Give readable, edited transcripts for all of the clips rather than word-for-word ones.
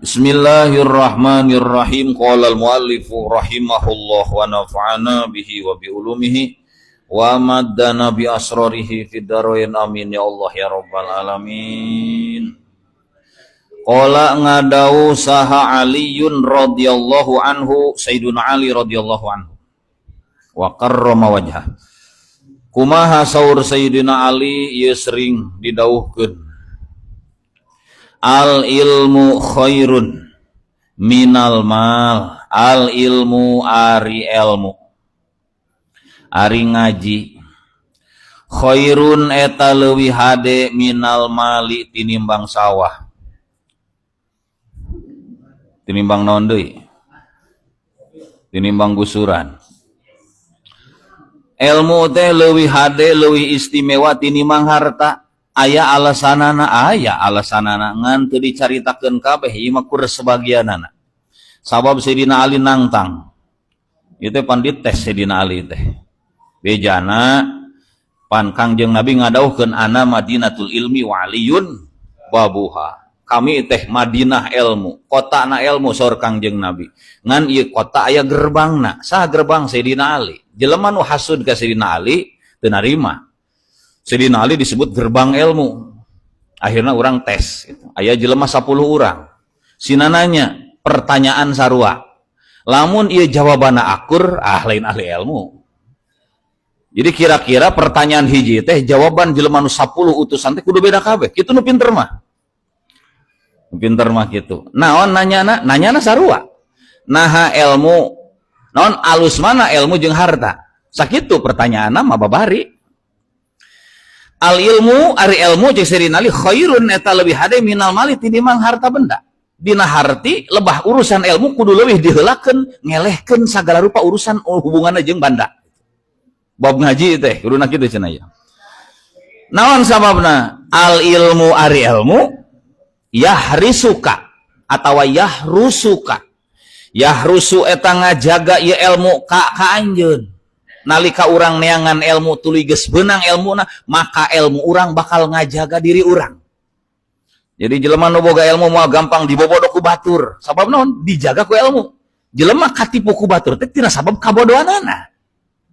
Bismillahirrahmanirrahim. Qala al-muallifu rahimahullah wa nafa'ana bihi wa bi ulumihi wa maddana bi asrarihi fid dharain amin ya Allah ya rabbal alamin. Qala ngadau saha Aliyun radhiyallahu anhu, Sayyiduna Ali radhiyallahu anhu wa karrama wajhah. Kumaha saur Sayyidina Ali ieu sering didauhkeun, al ilmu khairun minal mal. Al ilmu ari ilmu, ari ngaji, khairun eta leuwih hade minal mali tinimbang sawah. Tinimbang naon deui? Tinimbang gusuran. Ilmu teh leuwih hade, leuwih istimewa tinimbang harta. Aya alasanana ngan teu dicaritakeun kabeh ieu mah kur sebagianana. Sabab Sayyidina Ali nangtang. Ieu teh pan dites Sayyidina Ali teh. Bejana pan Kangjeng Nabi ngadauhkeun ana Madinatul Ilmi wa Aliyun babuha. Kami teh Madinah ilmu, kotana ilmu saur Kangjeng Nabi. Ngan ieu kota aya gerbangna. Saha gerbang? Sayyidina Ali. Jelema nu hasud ka Sayyidina Ali teu narima. Sayyidina Ali disebut gerbang ilmu. Akhirnya orang tes. Aya jelema 10 orang. Sinananya pertanyaan sarua. Lamun ieu jawabana akur, lain ahli ilmu. Jadi kira-kira pertanyaan hiji teh jawaban jelema nu 10 utusan teh kudu beda kabeh. Kitu nu pinter mah. Pinter mah kitu. Naon nanyana sarua. Naha ilmu. Naon alus mana ilmu jeung harta? Sakitu pertanyaanna mah babari. Al ilmu ari ilmu jeung Sayyidina Ali khairun eta leuwih hade minal mali tinimbang harta benda. Dina harti lebah urusan ilmu kudu leuwih diheulakeun, ngelehkeun sagala rupa urusan hubunganna jeung banda. Bab ngaji teh kuduna kitu cenah ya. Naon sababna? Al ilmu ari ilmu yahrisuka atawa yahrusuka. Yahrusu eta ngajaga ieu ilmu ka anjeun. Nalika urang neangan ilmu tuluy geus beunang ilmuna, maka ilmu urang bakal ngajaga diri urang. Jadi jelema nu boga ilmu moal gampang dibobodok ku batur. Sabab naon? Dijaga ku ilmu. Jelema katipu ku batur teh tina sabab kabodohanana.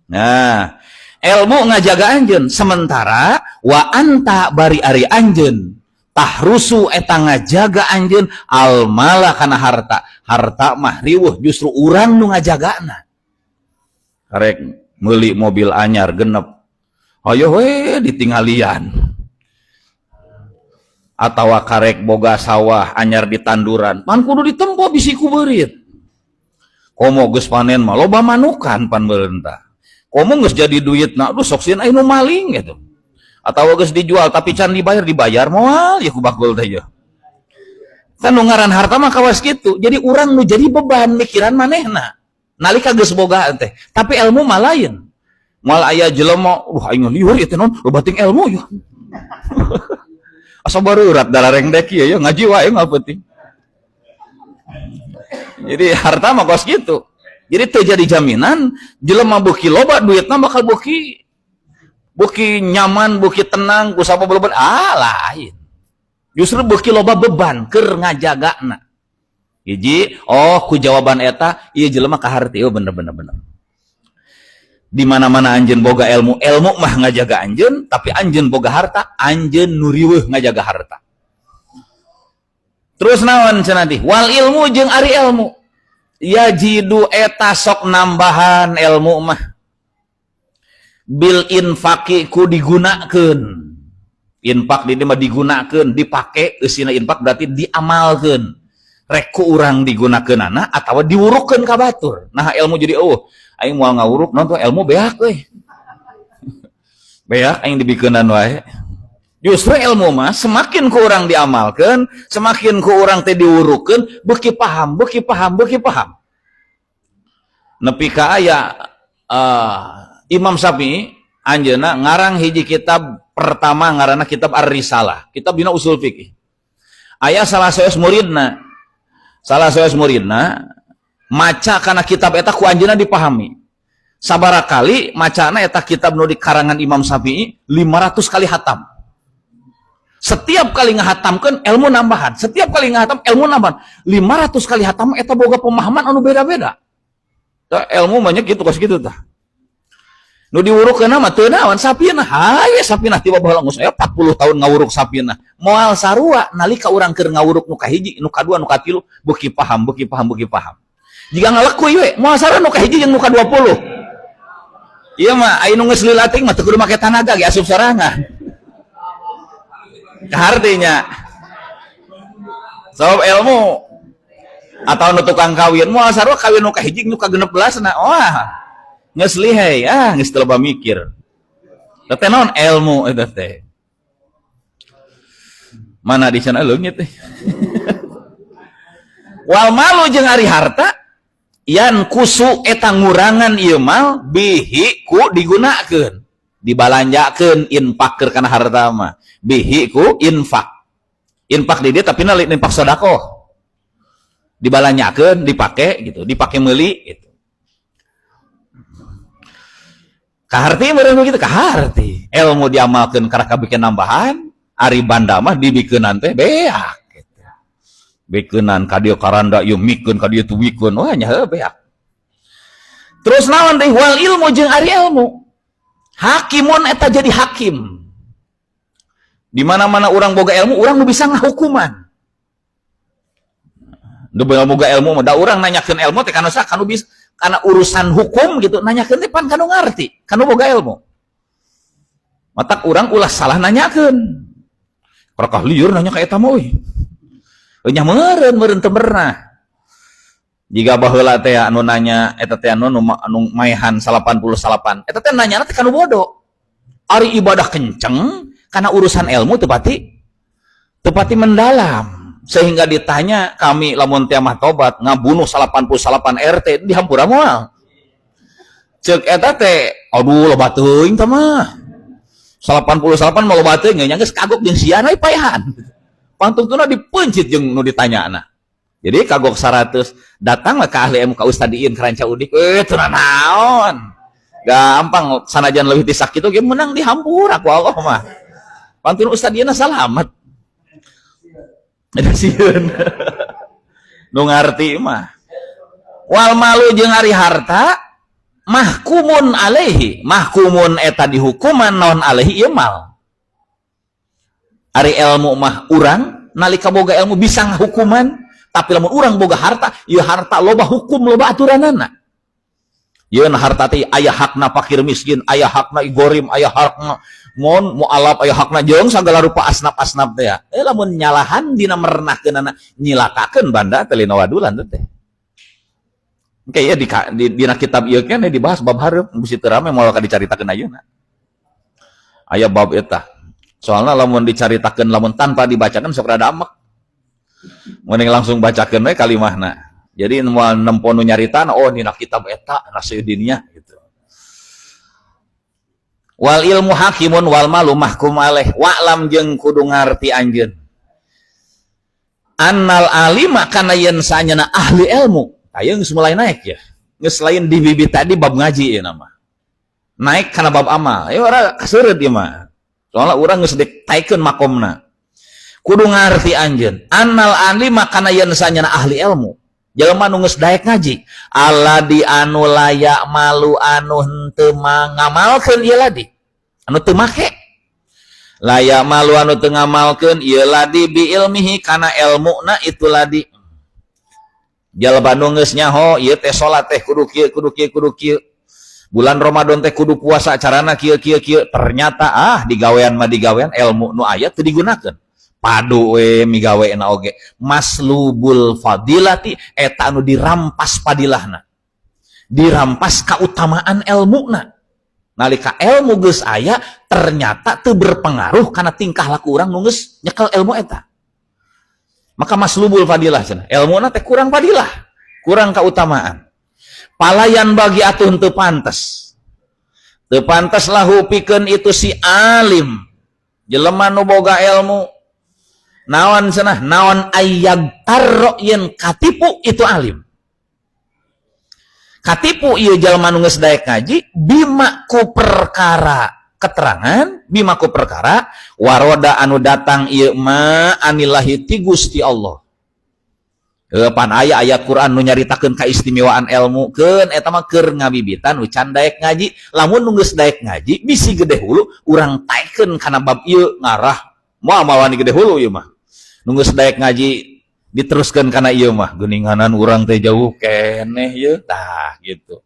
Nah, ilmu ngajaga anjeun, sementara wa anta bari ari anjeun tahrusu eta ngajaga anjeun al mala kana harta. Harta mah riweuh justru urang nu ngajagana. Karek meuli mobil anyar genep, ayo we ditinggalian. Atawa karek boga sawah anyar di tanduran, pan kudu ditempo bisi ku beurit. Komo geus panen mah loba manukan pan beurentah. Komo geus jadi duitna, aduh sok sieun aya nu maling gitu. Atawa geus dijual tapi can dibayar moal ya ku bakul teh ya. Kan nu ngaran harta mah kawas kitu. Jadi urang nu jadi beban mikiran manehna. Nalika geus boga teh, tapi ilmu mah lain. Moal aya jelema, aing liur ieu teh naon, lobating ilmu ya. Asa barurat dalareng dek ieu ya, ngaji wae mah penting. Jadi harta mah kos kitu. Jadi teu jadi jaminan jelema beuki loba duitna bakal beuki nyaman, beuki tenang, ku sabab beban lain. Justru beuki loba beban keur ngajagana. Hiji, ku jawaban eta ieu jelema kaharti, bener. Di mana-mana anjeun boga ilmu mah ngajaga anjeun, tapi anjeun boga harta, anjeun nu riweuh ngajaga harta. Terus naon cenah teh? Wal ilmu jeung ari ilmu. Yajidu eta sok nambahan ilmu mah. Bil infaqi ku digunakeun. Infak di dieu mah digunakeun, dipake, eusina infak berarti diamalkeun. Rek ku urang digunakeunana atawa diwurukeun ka batur. Nah ilmu jadi aing moal ngawuruk naon tuh ilmu beak euy. Beak aing dibikeunan wae. Justru ilmu mah semakin ku urang diamalkeun, semakin ku urang teh diwurukeun, beuki paham. Nepi ka aya Imam Syafi'i anjeunna ngarang hiji kitab pertama ngaranna kitab Ar-Risalah, kitab dina usul fikih. Aya salah saeus muridna maca kana kitab eta ku anjeunna dipahami. Sabaraha kali macana eta kitab nu di karangan Imam Syafi'i 500 kali hatam. Setiap kali ngahatamkeun ilmu nambahan, setiap kali ngahatam ilmu nambahan. 500 kali hatam eta boga pemahaman anu beda-beda. Tah ilmu banyak gitu kos gitu tah. Nu diurukeun mah teu naon sapieuna, haye sapieuna tiba baheula geus aya 40 tahun ngawuruk sapieuna. Moal sarua nalika urang keur ngawuruk nu kahiji, nu kadua, nu katilu, beuki paham. Jika ngalekuy we, moal sarua nu kahiji jeung nu ka-20. Ieu mah aya nu geus lilating mah teu kudu make tanaga ge asup sorangan. Artinya sabab ilmu atau nu tukang kawin moal sarua kawin nu kahiji nu ka-16 na. Wah. Geus lihai, geus teu loba mikir. Teh naon ilmu eta teh? Mana di sana leungit teh. Wal malu jeung ari harta yan kusu eta ngurangan ieu mal bihi ku digunakeun, dibalanjakeun infak keur kana harta mah. Bihi ku infak. Infak di dieu tapi na infak sedekah. Dibalanjakeun, dipake gitu, dipake meuli gitu. Kaharti meureun kitu kaharti. Ilmu diamalkeun karena kabikeun nambahan, ari banda mah dibikeunan teh beak gitu. Bikeunan ka dieu karanda ieu mikeun ka dieu tuwikeun, wah nya heuh beak. Terus naon deui wal ilmu jeung ari ilmu. Hakimun eta jadi hakim. Di mana-mana orang boga ilmu, orang nu bisa ngahukuman. Nu boga ilmu mah da urang nanyakeun ilmu teh kana kanu bisa karena urusan hukum gitu nanyakeun teh pan kanu ngarti, kanu boga ilmu. Matak urang ulah salah nanyakeun. Karakah lieur nanya ka eta mah euy. Nya meureun teu pernah. Jiga baheula teh anu nanya eta teh anu maehan 88, eta teh nanyana teh kanu bodoh. Ari ibadah kenceng karena urusan ilmu teu pati mendalam. Sehingga ditanya kami lamun teh mah tobat ngabunuh 88 RT dihampura moal. Ceuk eta teh aduh loba teuing tah mah. 88 mah loba teuing nya geus kagok jeung siana payahan. Pantungtuna dipencit jeung nu ditanyana. Jadi kagok 100 datanglah ka ahli ilmu ka ustadiin karanca udik. Teu naon. Gampang sanajan leuwih ti sakitu ge menang dihampura ku Allah mah. Pantun ustadieuna salamet. Ada sieun. Nu ngarti mah. Wal malu jeung ari harta mahkumun alaihi. Mahkumun eta dihukuman naon alaihi ieu mal. Ari ilmu mah urang nalika boga ilmu bisa ngahukuman, tapi lamun urang boga harta, ieu harta loba hukum loba aturanana. Yeun harta teh aya hakna fakir miskin, aya hakna igorim, aya hakna mon mualaf, aya hakna jeung sagala rupa asnaf-asnaf teh. Lamun nyalahan dina merenahkeunana nyilakakeun banda teh lina wadulan teh. Oke ya di dina kitab ieu keneh dibahas bab hareup bisi teu rame moal ka dicaritakeun ayeuna. Aya bab eta. Soalna lamun dicaritakeun lamun tanpa dibacakeun sok rada amek. Mending langsung bacakeun we kalimahna. Jadi moal nempo nu nyaritan oh dina kitab eta Nasyuddinnya gitu. Wal ilmu hakimun wal malu mahkum alaih. Wa'lam jeung kudu ngarti anjeun. Annal alima kana yen saanyana ahli ilmu. Aya geus mulai naik ya. Geus lain di bibit tadi bab ngaji ieu nama. Naik kana bab amal. Ieu ora kaseureut ieu mah. Soalna urang geus ditaikeun makomna. Kudu ngarti anjeun. Annal alima kana yen saanyana ahli ilmu. Jelema nu geus daek ngaji, aladi anu layak malu anu henteu ngamalkeun ieu ladi. Anu teu make. Layak malu anu teu ngamalkeun ieu ladi bi ilmihi kana ilmuna itu ladi. Jalma nu geus nyaho ieu teh salat teh kudu kieu. Bulan Ramadan teh kudu puasa carana kieu. Ternyata digawean mah digawean ilmu nu aya teu digunakeun. Padu we migaweena oge maslubul fadilati eta anu dirampas padilahna, dirampas kautamaan ilmuna. Nalika ilmu geus aya ternyata teu berpengaruh kana tingkah laku urang nu geus nyekel ilmu eta, maka maslubul fadilah cenah ilmuna teh kurang fadilah, kurang kautamaan. Palayan bagi atuh teu pantes lahu pikeun itu si alim jelema nu boga ilmu. Naon cenah naon ayyag tarro yen katipu itu alim. Katipu ieu jalma nu geus daek ngaji bima ku perkara keterangan bima ku perkara waroda anu datang ieu ma anillahi ti Gusti Allah. Pan aya ayat Quran nu nyaritakeun kaistimewaan ilmu keun eta mah keur ngabibitan nu can daek ngaji. Lamun nu geus daek ngaji bisi gede hulu urang taekeun kana bab ieu ngarah moal mawani gede hulu ieu mah. Nu geus daek ngaji diteruskeun kana ieu mah geuninganan urang teh jauh keneh ieu tah gitu.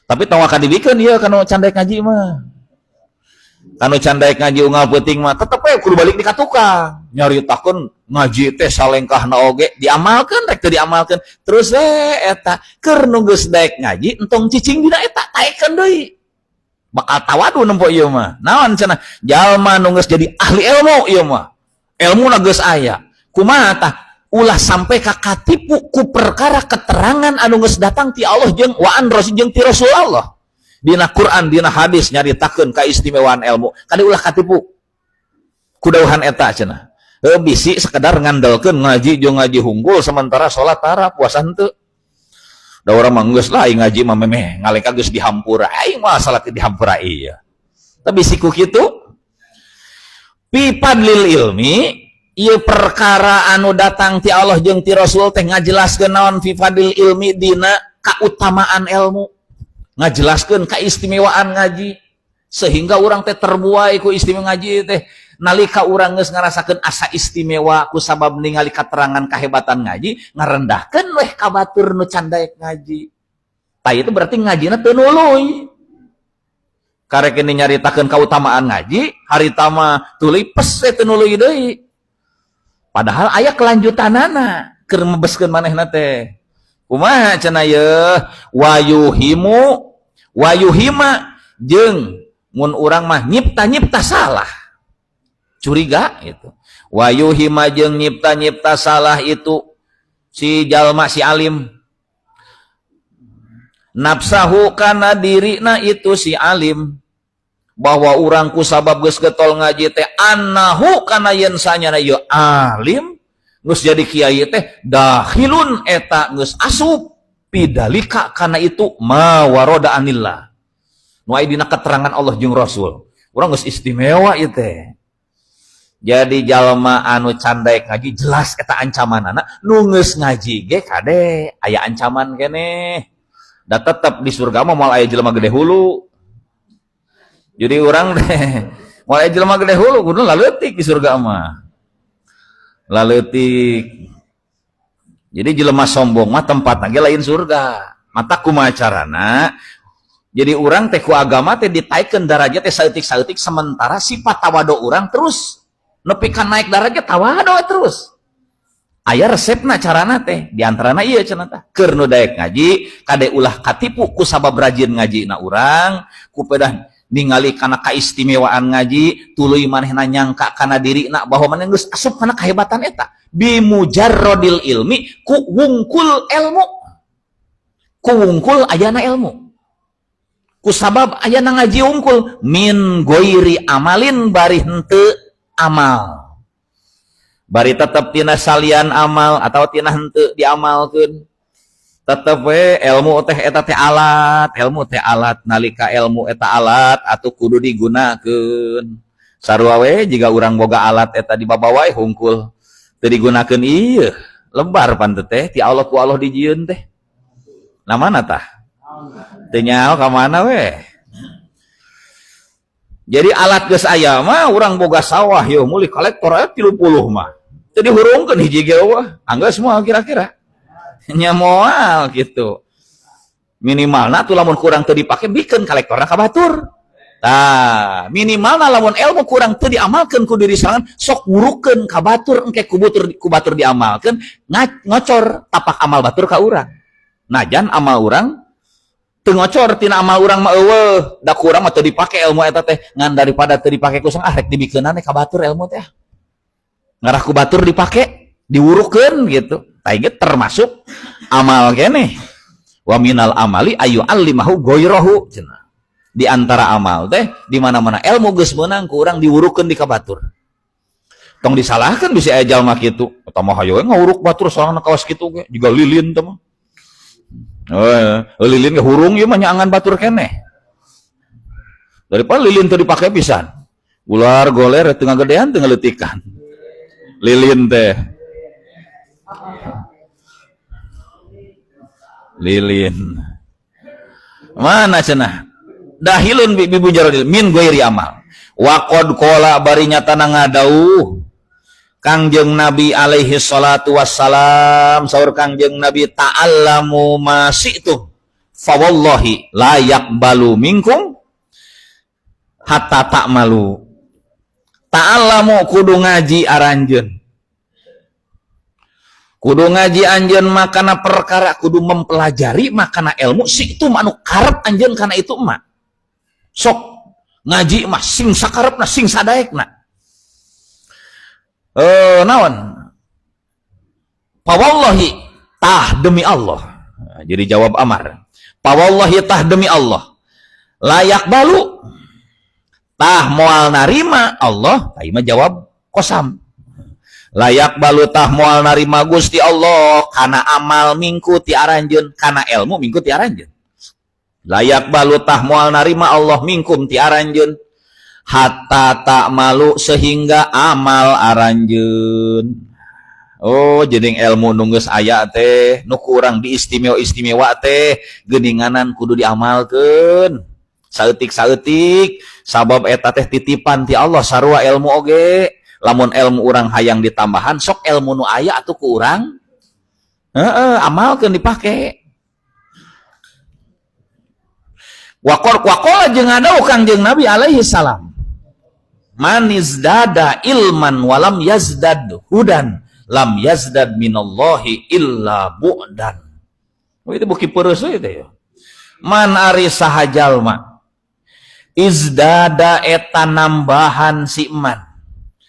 Tapi tong kadibikeun ieu kana can daek ngaji mah. Kanu can daek ngaji unggal peuting mah tetep we kudu balik di ka tukang nyaritakeun ngaji teh salengkahna oge diamalkeun rek teu diamalkeun terus eta keur nu geus daek ngaji entong cicing dina eta taekeun deui bakal tawadu nempo ieu mah naon cenah jalma nu geus jadi ahli ilmu ieu mah ilmuna geus aya kumaha tah ulah sampai ka katipu ku perkara keterangan anu geus datang ti Allah jeung wa an rasul jeung ti Rasul Allah dina Quran dina hadis nyaritakeun kaistimewaan ilmu kade ulah katipu kudauhan eta cenah bisi sekedar ngandelkeun ngaji jeung ngaji hunggul sementara salat tara puasa henteu da urang mah geus lah ngaji mah memeh ngalengka geus dihampura aing mah salat dihampura ieu tapi bisi ku kitu pi fadlil ilmi ieu perkara anu datang ti Allah jeung ti Rasul teh ngajelaskeun naon fi fadlil ilmi dina kautamaan ilmu ngajelaskeun kaistimewaan ngaji sehingga urang teh terbuai ku istimewa ngaji teh nalika urang geus ngarasakeun asa istimewa ku sabab ningali katerangan kahebatan ngaji ngarendahkeun weh ka batur nu can daek ngaji tah itu berarti ngajina teu nuluy karek ini nyaritakeun kautamaan ngaji harita mah tuluy pes teu nuluy deui padahal aya kelanjutanana keur mebeskeun manehna teh kumaha cenah yeuh wayuhima jeung mun urang mah nyipta salah curiga itu wayuhima jeung nyipta salah itu si jalma si alim nafsahu kana dirina itu si alim bahwa urang ku sabab geus getol ngaji teh annahu kana yen sanyana ieu alim geus jadi kiai teh dakhilun eta geus asup pidalika kana itu ma waroda anillah nu aya dina keterangan Allah jeung Rasul urang geus istimewa ieu teh jadi jalma anu can daek ngaji jelas eta ancamanana nu geus ngaji ge kade aya ancaman keneh da tetep di surga mah moal aya jelema gede hulu jadi urang teh moal aya jelema gede hulu kudu laleutik di surga mah laleutik jadi jelema sombong mah tempatna ge lain surga mata kumaha carana jadi urang teh ku agama teh ditaikeun darajat teh saeutik-saeutik sementara sifat tawado urang terus nepi ka naik darajat tawado terus aya resepna carana teh diantarana ieu cenah tah keur nu daek ngaji kade ulah katipu ku sabab rajin ngajina urang ku pedah ningali kana kaistimewaan ngaji tuluy manehna nyangka kana dirina bahwa maneh geus asup kana kahebatan eta bimujarrodil ilmi ku wungkul ilmu ku wungkul ayana ilmu ku sabab ayana ngaji wungkul min goiri amalin bari henteu amal bari tetep tina salian amal atau tina henteu diamalkeun tetep we ilmu teh eta teh alat ilmu teh alat nalika ilmu eta alat atuh kudu digunakeun sarua we jiga urang boga alat eta dibabawa hungkul teu digunakeun ieu lebar pan teh ti Allah ku Allah dijieun teh na mana tah teu nyaho ka mana we jadi alat geus aya mah urang boga sawah yeuh meuli kolektor aya 30 mah teu dihurungkeun hiji ge wah anggeus moal kira-kira nya moal gitu minimalna tuh lamun kurang teu dipake bikeun kolektorna ka batur tah minimalna lamun ilmu kurang teu diamalkeun ku diri sorangan sok wurukeun ka batur engke ku batur diamalkeun ngocor tapak amal batur ka urang najan amal urang teu ngocor tina amal urang mah eueuh da ku urang mah teu dipake ilmu eta teh ngan daripada teu dipake ku sang rek dibikeunana ka batur ilmu teh ngarah ku batur dipake diwurukeun gitu tah ge termasuk amal keneh wa minal amali ayu allimahu ghairahu cenah di antara amal teh di mana-mana ilmu geus meunang ku urang diwurukeun di ka batur tong disalahkeun bisi aya jalma kitu eta mah hayo ngawuruk batur soalna kaos kitu ge juga lilin teh mah lilin ge hurung ieu mah nyaangan batur keneh daripada lilin teu dipake pisan. Ular goler tengah gedean tengah letikan. Lilin teh. Lilin. Mana cenah? Dahilun bibu jarodil min ghairi amal. Wa qad qala bari nyatana ngadauh Kangjeng Nabi alaihi salatu wassalam, saur Kangjeng Nabi, ta'allamu ma syi'tum fa wallahi la yaqbalu minkum hatta ta'malu. Ta'allamu kudu ngaji aranjeun. Kudu ngaji anjeun makana perkara, kudu mempelajari makana ilmu syi'tum anu karep anjeun kana itu mah. Sok ngaji mah sing sakarepna sing sadaekna. Naon? Pawallahi tah demi Allah. Jadi jawab amar. Pawallahi tah demi Allah. Layak balu tah moal narima Allah. Tah mah jawab kosam. Layak balu tah moal narima Gusti Allah kana amal mingku ti aranjeun, kana ilmu mingku ti aranjeun. Layak balu tah moal narima Allah mingkum ti aranjeun. Hatta tak malu sehingga amal aranjeun. Oh, jadi ilmu nunggus aya teh nu kurang diistimewa teh geuninganan kudu diamalkeun. Saeutik-saeutik sabab eta teh titipan ti Allah sarua ilmu oge. Lamun ilmu urang hayang ditambahan sok ilmu nu aya atuh ku urang. Amalkeun dipake. Waqala jeung ngadau Kangjeng Nabi alaihi salam. Manizdada ilman walam yazdad hudan lam yazdad minallahi illa bu'dan. Oh, itu buki peureuss we teh. Man ari saha jalma izdada eta nambahan si iman.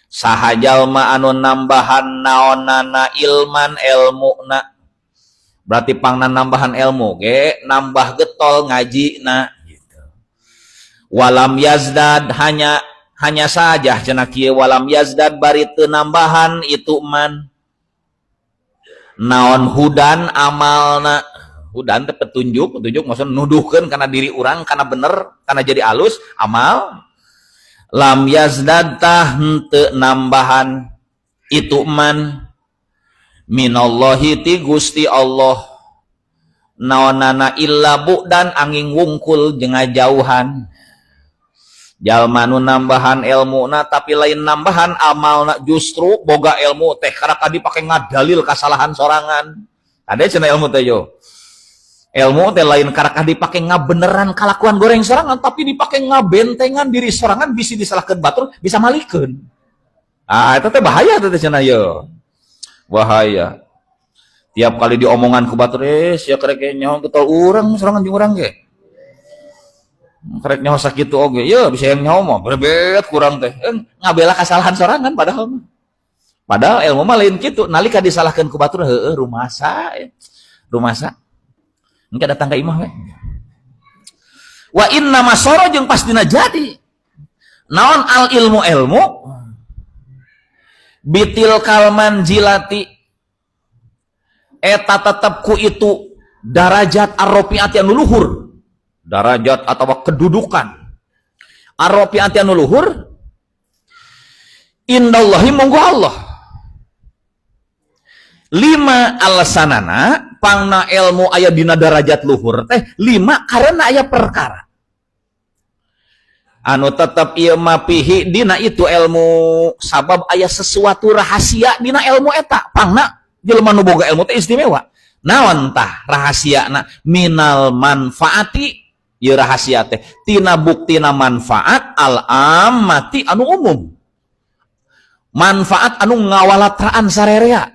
Saha jalma anu nambahan naonana ilman ilmuna. Berarti pangna nambahan ilmu ge nambah getol ngajina gitu. Walam yazdad hanya saja cenah kieu walam yazdad bari teu nambahan itu man naon hudan amalna. Hudan teh petunjuk maksudna nuduhkeun kana diri urang kana bener kana jadi alus amal. Lam yazdad tah henteu nambahan itu man minallahi ti Gusti Allah naonana illa bu'dan angin wungkul jeung ngajauhan. Jalma nu nambahan ilmuna tapi lain nambahan amalna justru boga ilmu teh karaka dipake ngadalil kasalahan sorangan. Ada cenah ilmu teh yo. Ilmu teh lain karaka dipake ngabeneran kalakuan goreng sorangan tapi dipake ngabentengan diri sorangan bisa disalahkeun batur bisa malikeun. Eta teh bahaya teh cenah yo. Bahaya. Tiap kali diomongan ku batur sia karek nyaho getol urang sorangan jeung urang ge. Karek nyaho sakitu oge, ya bisa yang nyaho mah berebet kurang teh. Ngabela kasalahan sorangan padahal mah. Padahal ilmu mah lain kitu, nalika disalahkeun ku batur heueuh rumasa. Rumasa. Engke datang ka imah we. Wa inna masara jeung pastina jadi. Naon al ilmu bitil kalman jilati eta tetep ku itu darajat ar-rafi'ati anu luhur. Darajat atau kedudukan ar-rafi'ati anu luhur indallahi monggo Allah. 5 alasanana pangna ilmu aya dina darajat luhur teh 5 karena aya perkara anu tetep ieu mah pihi dina itu ilmu sabab aya sesuatu rahasia dina ilmu eta pangna jelema nu boga ilmu teh istimewa. Naon tah rahasiana? Minal manfaati ieu rahasia teh tina buktina manfaat al-ammati anu umum. Manfaat anu ngawalatraan sarerea.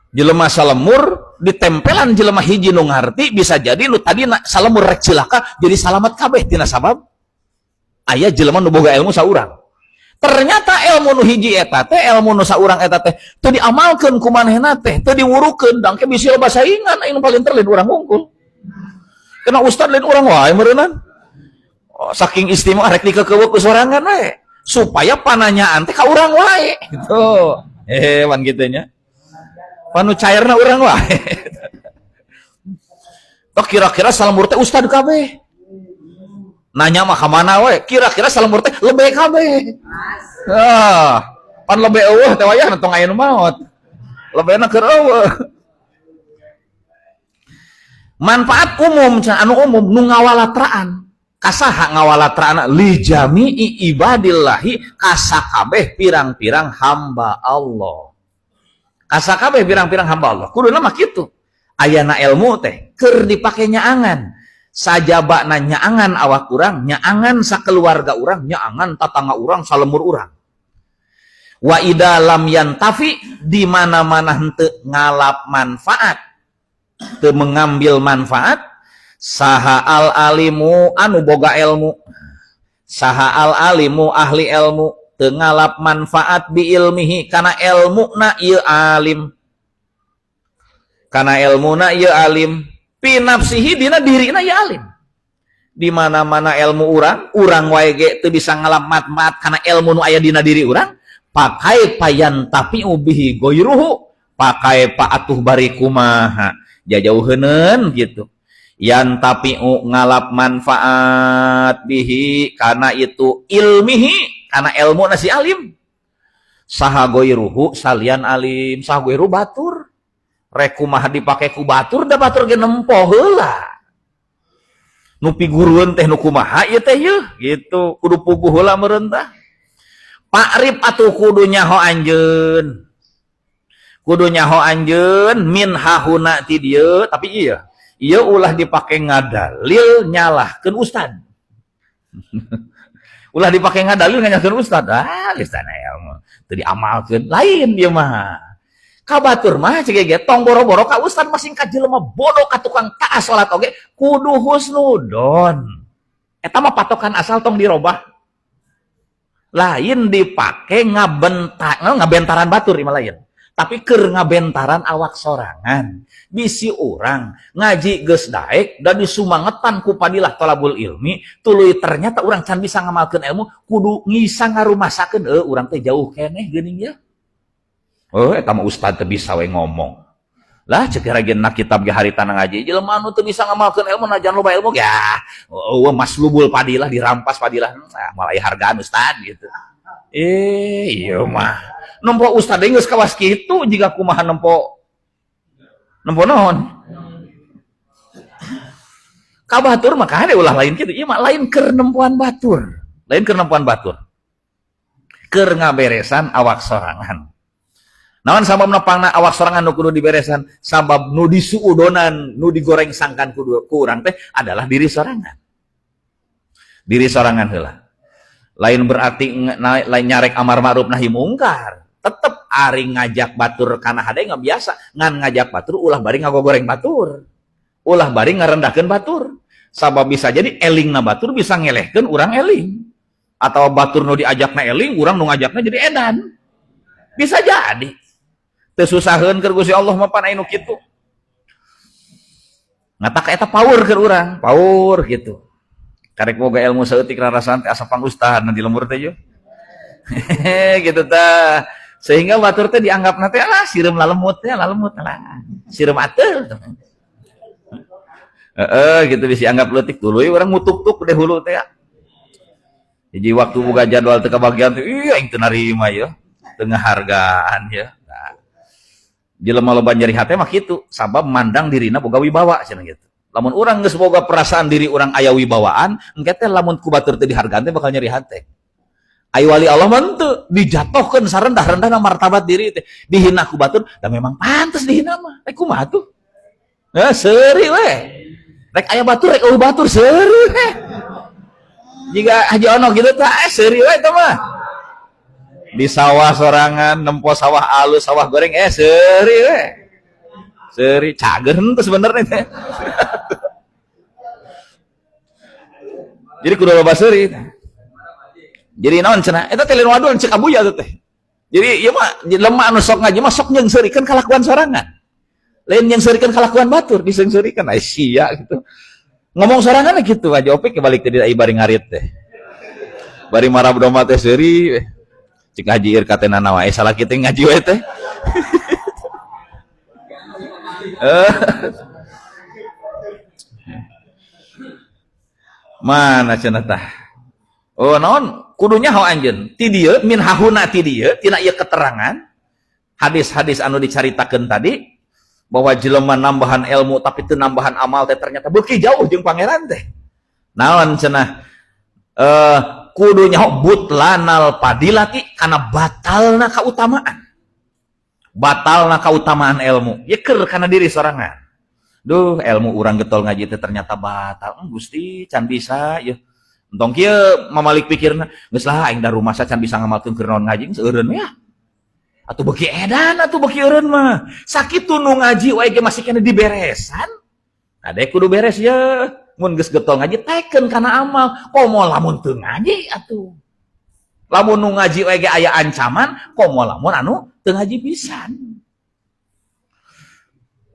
Jelema salemur ditempelan jelema hiji nu ngarti bisa jadi nu tadi salemur rek cilaka jadi salamat kabeh tina sabab aya jelema nu boga ilmu saurang. Ternyata ilmu nu hiji eta teh ilmu nu saurang eta teh teu diamalkeun ku manehna teh teu diwurukeun dangke bisi loba saingan anu paling terlin urang unggul. Kena ustad lain orang wae meureunnan. Oh, saking istimewa rek dikekeuweuk ku sorangan we supaya pananyaan teh ka urang wae gitu. Wan kitu nya. Panu cairna urang wae. Tok kira-kira salemur teh ustad kabeh. Nanya mah kemana we? Kira-kira salemur teh lebih kabeh. Pan lebih eueuh teh wayah tong aya nu maot. Lebihna keur eueuh. Manfaat umum anu umum nu ngawalatraan. Kasaha ngawalatraan li jami'i ibadillahi kasakabeh pirang-pirang hamba Allah. Kasakabeh pirang-pirang hamba Allah. Kuduna mah kitu. Ayana ilmu teh keur dipake nyaangan. Sajabana nyaangan awak urang, nyaangan sakeluarga urang, nyaangan tatangga urang, salemur urang. Wa ida lam yantafi di mana-mana henteu ngalap manfaat, teu mengambil manfaat, saha al alimu anu boga ilmu, saha al alimu ahli ilmu teu ngalap manfaat bi ilmihi kana ilmuna ieu alim, kana ilmuna ieu alim, pi nafsihi dina dirina ieu alim. Di mana-mana ilmu urang wae ge teu bisa ngalap manfaat kana ilmu nu aya dina diri urang, pakai payan tapi ubihi goiruhu, pakai pa atuh bari kumaha jajauheuneun gitu. Yan tapi ngalap manfaat bihi karena itu ilmihi karena ilmu nasi alim. Saha goiruhu salian alim, saha goiru batur. Rek kumaha dipake ku batur da batur ge nempo heula. Nu pigurueun teh nu kumaha ieu teh yeuh gitu, kudu puguh heula meureun tah. Pakrib atuh kudu nyaho anjeun. Kudu nyaho anjeun min hahuna ti dieu, tapi ieu ulah dipake ngadalil nyalahkeun ustad. Ulah dipake ngadalil nyalahkeun ustad. Geus tana ilmu teu diamalkeun, lain ieu mah. Ka batur mah cege ge tong boro-boro ka ustad masing ka jelema bodoh ka tukang taas salat oge kudu husnudon. Eta mah patokan asal tong dirobah. Lain dipake ngabentaran batur imah lain. Tapi keur ngabentaran awak sorangan. Bisi urang ngaji geus daek dan disumangetan ku padilah thalabul ilmi, tuluy ternyata urang can bisa ngamalkeun ilmu, kudu ngisa ngarumasakeun urang teh jauh keneh geuning ya. Eta mah ustad teu bisa we ngomong. Lah ceuk rageunna kitab ge haritana ngaji, jelema anu teu bisa ngamalkeun ilmu najan loba ilmu ya. Maslubul padilah dirampas padilah. Malah hargaan ustad gitu. Iya mah. Nempo ustad geus kawas kitu jiga kumaha nempo naon? Ka batur mah kade ulah lain kitu. Ieu mah lain keur nempuan batur. Lain keur nempuan batur. Keur ngaberesan awak sorangan. Naon sabab nepangna awak sorangan nu kudu diberesan? Sabab nu disuudonan, nu digoreng sangkan ku urang teh adalah diri sorangan. Diri sorangan heula. Lain berarti lain nyarek amar ma'ruf nahi mungkar. Tetep ari ngajak batur kana hade nggak biasa. Ngan ngajak batur ulah bari ngagogoreng batur. Ulah bari ngarendahkeun batur. Sabab bisa jadi elingna batur bisa ngelehkeun urang eling. Atau batur nu diajakna eling, urang nu ngajakna jadi edan. Bisa jadi. Teu susaheun keur Gusti Allah mah pan anu kitu. Ngatak eta power keur urang, power gitu. Karek boga ilmu saeutik rarasan teh asapan ustad na di lembur teh yeuh. Gitu tah. Sehingga batur teh dianggapna teh sireum lalemut teh, lalemut lah. Sireum ateu. Gitu bisa anggap leutik tuluy urang ngutuk-tuk deh hulu teh. Jadi waktu boga jadwal teu kabagian teh aing teu narima yeuh. Tengah hargaan ya. Jelema loba nyeri hate mah kitu, sabab mandang dirina boga wibawa cenah gitu. Lamun urang geus boga perasaan diri urang aya wibawaan, engke teh lamun ku batur teu dihargaan teh bakal nyeri hate. Ai wali Allah mah teu dijatohkeun sarendah-rendahna martabat diri teh, dihina ku batur, da memang pantes dihina mah. Kumaha tuh? Seuri we. Rek aya batur rek eueuh batur seuri we. Jiga Haji Ono gitu tah seuri we teh mah. Di sawah sorangan nempo sawah alus sawah goreng seuri we. Seuri cager henteu sebenarnya teh. Jadi kudu loba seuri. Jadi naon cenah? Eta teh lain waduh cek abuya teh. Jadi ieu mah lemah anu sok ngaji mah sok jeung seurikeun kalakuan sorangan. Lain yang seurikeun kalakuan batur, diseurikeun ai sia gitu. Ngomong sorangan gitu aja opik balik teh ai bari ngarit teh. Bari marab domba teh seuri. Cik haji ir katena nawa salah kita ngaji we teh. Mana cenah tah? Oh naon kudunya hau anjeun ti dieu min hahuna ti dieu tina ieu keterangan hadis-hadis anu dicaritakeun tadi bahwa jelema nambahan ilmu tapi teu nambahan amal teh ternyata beuki jauh jeung pangeran teh. Naon cenah? Kudunya butlanal padilati kana batalna kautamaan. Batalna kautamaan ilmu. Ya keur kana diri sorangan. Duh, ilmu urang getol ngaji teh ternyata batal. Gusti can bisa ya. Entong kieu mamalik pikirna, geus lah aing da rumah can bisa ngamalkeun keur naon ngaji seureun ya. Atuh beuki edan atuh beuki eureun mah. Sakitu nu ngaji wae ge masih kena diberesan. Ade kudu beres ya. Mun geus getol ngaji teken kana amal. Komo lamun teu ngaji atuh. Lamun nu ngaji wae ge aya ancaman, komo lamun anu teu ngaji pisan.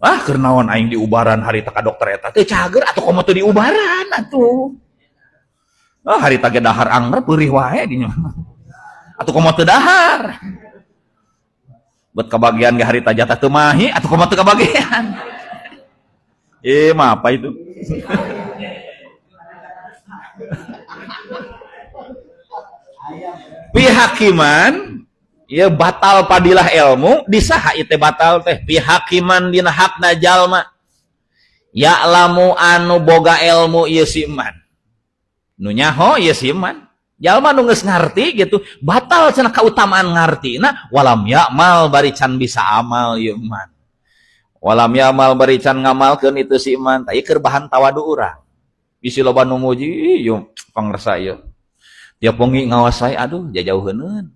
Keur naon aing diubaran harita ka dokter eta teh cager atuh komo teu diubaran atuh. Harita ge dahar angger peurih wae dinya. Atuh komo teu dahar. Bet kabagian ge harita jatah teu mahi atuh komo teu kabagian. Mah apa itu? Pihakiman ya batal padilah ilmu disaha ieu batal teh pihakiman dina hakna jalma ya'lamu anu boga ilmu ieu si iman nu nyaho ieu si iman jalma nu geus ngarti gitu batal cenah kautamaan ngartina walam ya'mal bari can bisa amal ieu iman walam ya'mal bari can ngamalkeun itu si iman tah ieu keur bahan tawadu urang bisi loba nu muji ieu pangresa ieu tiap wengi ngawas wae aduh jajauheuneun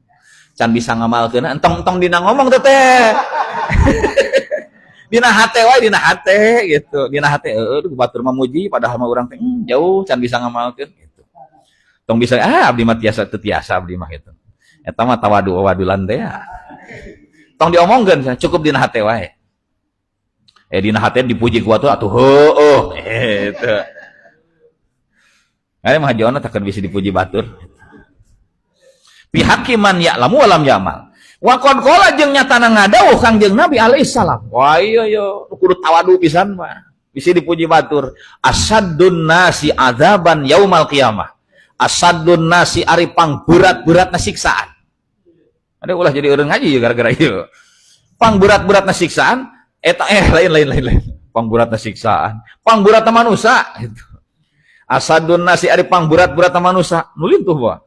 can bisa ngamalkeun entong dina ngomong teh dina hate wae dina hate gitu dina hate batur memuji padahal mah urang teh jauh can bisa ngamalkeun gitu tong bisa abdi mah tiasa teu tiasa abdi mah gitu eta mah tawadu wadulan teh tong diomongkeun cukup dina hate wae dina hate dipuji ku atuh heueuh gitu mah jona takeun bisa dipuji batur pihakiman ya'lamu walam ya'mal wa qad qala jeung nyatana ngadawuh Kangjeng Nabi alaihi salam wah iya kudu tawadu pisan mah bisi dipuji batur asaddun nasi adzaban yaumal qiyamah asaddun nasi ari pangberat-beratna siksaan ada ulah jadi urang ngaji ya gara-gara ieu pangberat-beratna siksaan eta lain pangberatna siksaan pangberatna manusia gitu asaddun nasi ari pangberat-beratna manusia nulin tuh ba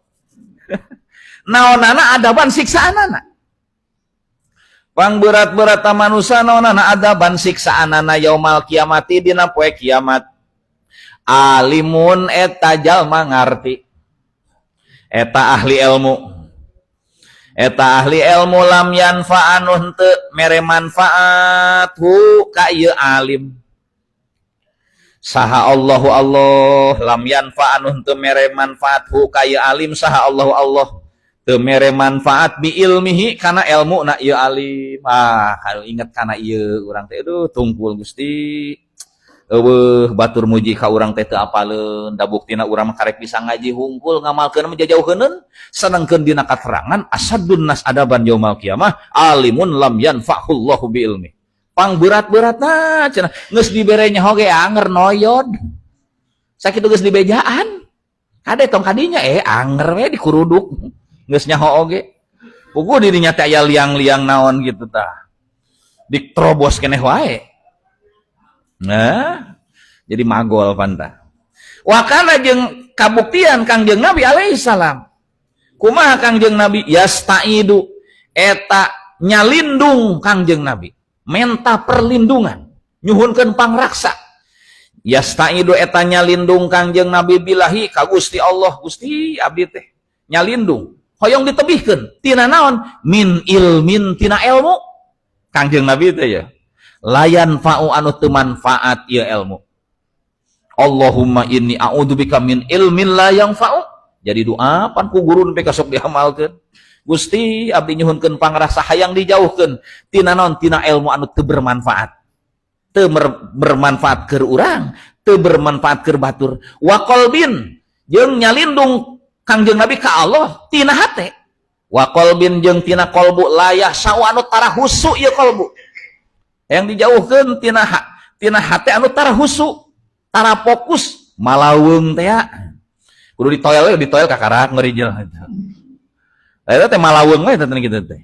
naonana adaban siksaanana pangberat-berat manusia naonana adaban siksaanana yaumal kiamati dina poe kiamat alimun eta jalma ngarti eta ahli ilmu lam yanfa'anu henteu mere manfaat hu ka ieu alim saha Allahu Allah lam yanfa'anu henteu mere manfaat hu ka ieu alim saha Allahu Allah teu mere manfaat bi ilmihi kana ilmu na ieu alim kalau inget kana ieu urang teh aduh tungkul Gusti eueuh batur muji ka urang teh teu apaleun da buktina urang mah karek bisa ngaji hungkul ngamalkeun mah jajauheuneun senengkeun dina katerangan asaddun nas adaban yaumul qiyamah alimun lam yanfa'ullahu bi ilmi pangberat-beratna cenah geus dibere nyaho ge anger noyod sakitu geus dibejaan kade tong kadinya anger we dikuruduk geus nyaho oge puguh dirinya teh aya liang-liang naon gitu tah diterobos keneh wae nah jadi magol pantah wakana jeung kabuktian Kangjeng Nabi alaihi salam kumaha Kangjeng Nabi yastaidu eta nyalindung Kangjeng Nabi menta perlindungan nyuhunkeun pangraksa yastaidu eta nyalindung Kangjeng Nabi billahi ka Gusti Allah Gusti abdi teh nyalindung hoyong ditebihkeun tina naon min ilmin tina ilmu Kangjeng Nabi teh ya layan fa'u anu teu manfaat ieu ilmu Allahumma inni a'udzubika min ilmin la yanfa'u jadi doa pan ku guru nepi ka sok diamalkeun Gusti abdi nyuhunkeun pangrasa hayang dijauhkeun tina naon tina ilmu anu teu bermanfaat teu bermanfaat keur urang teu bermanfaat keur batur wa qalbin jeung nyalindung Kangjeng Nabi ka Allah tina hate wa qalbin jeung tina qalbu layah sawa anu tara husu ieu qalbu yang dijauhkeun tina hate anu tara husu tara fokus malaweung teh Kudu ditoel kakarak ngerijel gitu. Eta teh malaweung we teh kitu teh.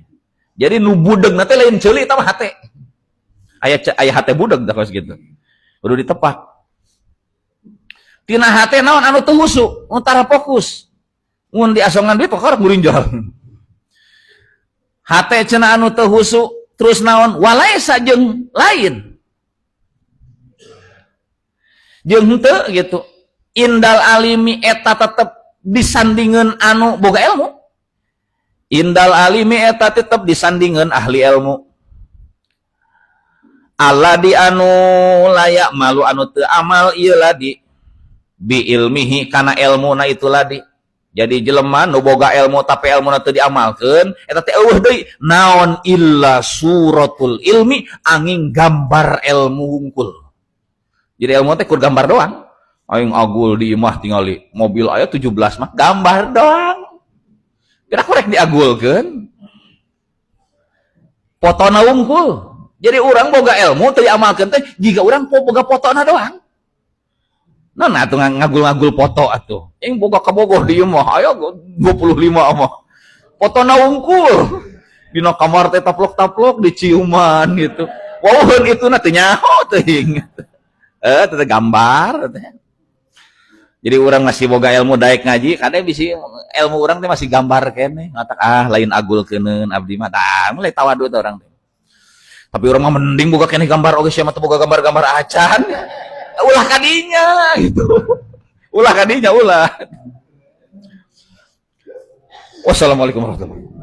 Jadi nu budegna teh lain ceuli eta mah hate. Aya hate budeg da kos kitu. Kudu ditepak. Tina hate naon anu teu husu, nu tara fokus. Mun diasongan duit pokokna ngurinjol. Hate cenah anu teu husu terus naon walaisa jeung lain. Jeung henteu gitu. Indal alimi eta tetep disandingeun anu boga ilmu. Indal alimi eta tetep disandingeun ahli ilmu. Alladzi anu layak malu anu teu amal ieu ladi bi ilmihi kana ilmuna itu ladi. Jadi jelema nu boga ilmu tapi ilmuna teu diamalkeun eta teh eueuh deui naon illa suratul ilmi angin gambar ilmu hungkul. Jadi ilmu teh kur gambar doang. Aing agul di imah tingali mobil aya 17 mah gambar doang. Kira korek diagulkeun. Fotona wungkul. Jadi orang boga ilmu teu diamalkeun teh jiga urang boga fotona doang. Nah atuh ngagul-ngagul foto atuh. Ing boga kabogoh di imah aya 25 mah. Fotona wungkul. Dina kamar teh taplok-taplok diciuman gitu. Wauheun ituna teu nyaho teuing. Teh gambar teh. Jadi orang masih boga ilmu daek ngaji, kadang bisi ilmu orang teh masih gambar kene, ngatak lain agulkeuneun abdi mah tah mulai tawadu teh orang teh. Tapi orang mah mending boga kene gambar oge sia mah teu boga gambar-gambar acan. Ulah kadinya gitu. Ulah kadinya ulah. Wassalamualaikum warahmatullahi wabarakatuh.